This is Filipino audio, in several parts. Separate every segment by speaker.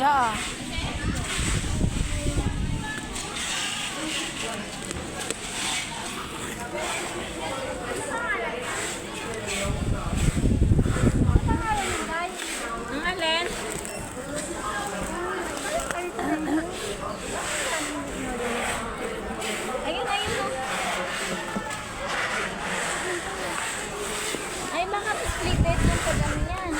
Speaker 1: Ja. Ang alin? Ayun, ayun mo. Ay, mga splitted yung pag-ano yan.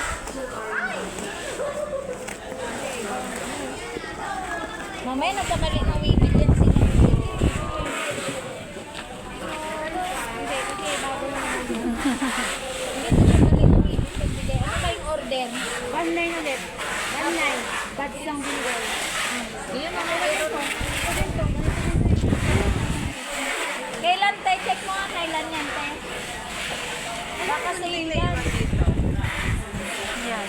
Speaker 1: Mamaya nagkamali ng wibig yan sila. Hindi, kasi bago na naman. Hindi nagkamali ng wibig pagbigay. Ano ba yung order?
Speaker 2: 1.9 ulit. 1.9. Ba't isang bigay?
Speaker 1: Yun ang order ko. Kailan tayo? Check mo nga kailan yan tayo. Baka sa yan. Yan.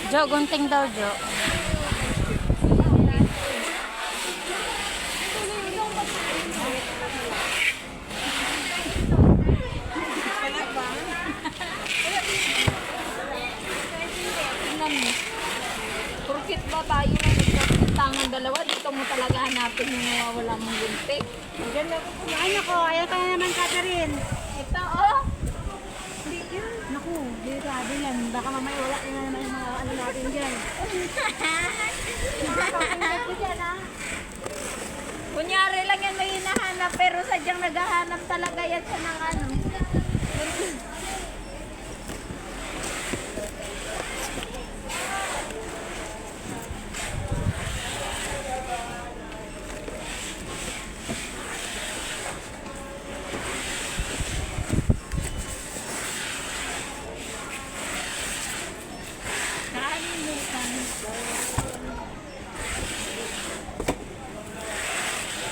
Speaker 1: Jo, gunting daw, Jo. Tingnan mo. Porkit ba tayo na nagkatangan dalawa, dito mo talaga hanapin yung nawawala mong gunting.
Speaker 2: Diyan na kumain ako. Ayaw ka na naman, Catherine.
Speaker 1: Ito, oh.
Speaker 2: Hindi yun. Naku, grabe yan. Baka mamaya wala na naman yung mga ano natin dyan. Nakakapindag ko dyan, ha?
Speaker 1: Kunyari lang yan may hinahanap, pero sadyang naghahanap talaga yan sa ng ano.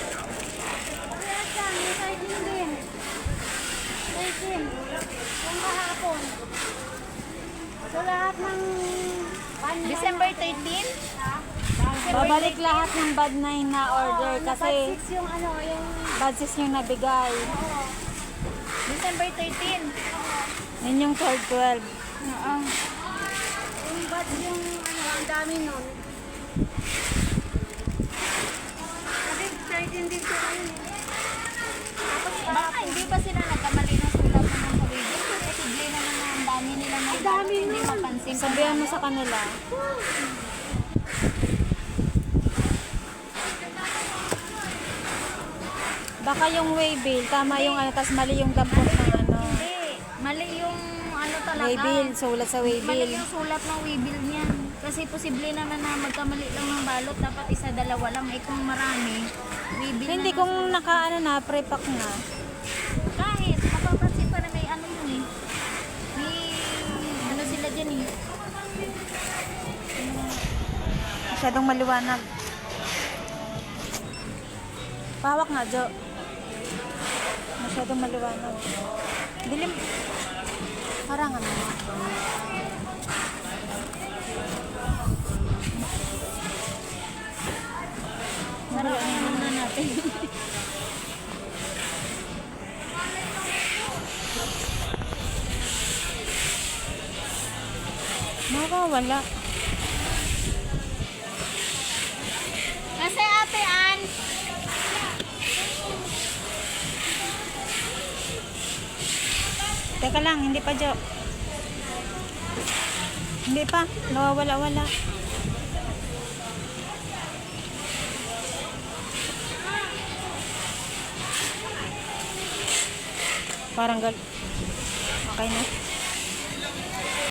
Speaker 2: Kaya siya, may sardine din. Sardine. Yung kahapon. So lahat ng...
Speaker 1: December 13?
Speaker 3: Babalik lahat ng bad 9 na order kasi
Speaker 2: Bad 6 yung ano, yung...
Speaker 3: bad 6 yung nabigay.
Speaker 1: December 13.
Speaker 3: Yun yung third 12.
Speaker 2: Yung bad yung ano, ang dami nun. Kasi 13 din siya ano. Tapos
Speaker 1: Baka hindi ba sila nagkamali ng sulat ng mga kawigil? Posible naman na ang dami nila na
Speaker 2: dami
Speaker 1: hindi
Speaker 2: nun.
Speaker 1: mapansin.
Speaker 3: Sabihan mo sa kanila. Baka yung waybill, tama yung ano, tas mali yung dampot ng ano.
Speaker 1: Hindi. Mali yung ano talaga.
Speaker 3: Waybill, sulat sa
Speaker 1: Mali
Speaker 3: waybill.
Speaker 1: yung sulat ng waybill niyan. Kasi posible naman na magkamali lang ng balot. Dapat isa, dalawa lang. Eh kung marami, waybill
Speaker 3: Hindi
Speaker 1: na
Speaker 3: kung naka ano na, pre-pack na.
Speaker 1: kahit, mapapansin pa na may ano yun eh. May ano sila dyan eh.
Speaker 3: Masyadong maliwanag. Pawak nga, Jo. Masyadong maliwanag. Dilim. Harangan mo.
Speaker 1: Harangan muna natin.
Speaker 3: Makawala.
Speaker 1: Kasi Ate Ann,
Speaker 3: Teka lang, hindi pa, Jo. Hindi pa. Nawawala-wala. Parang gal... Okay na.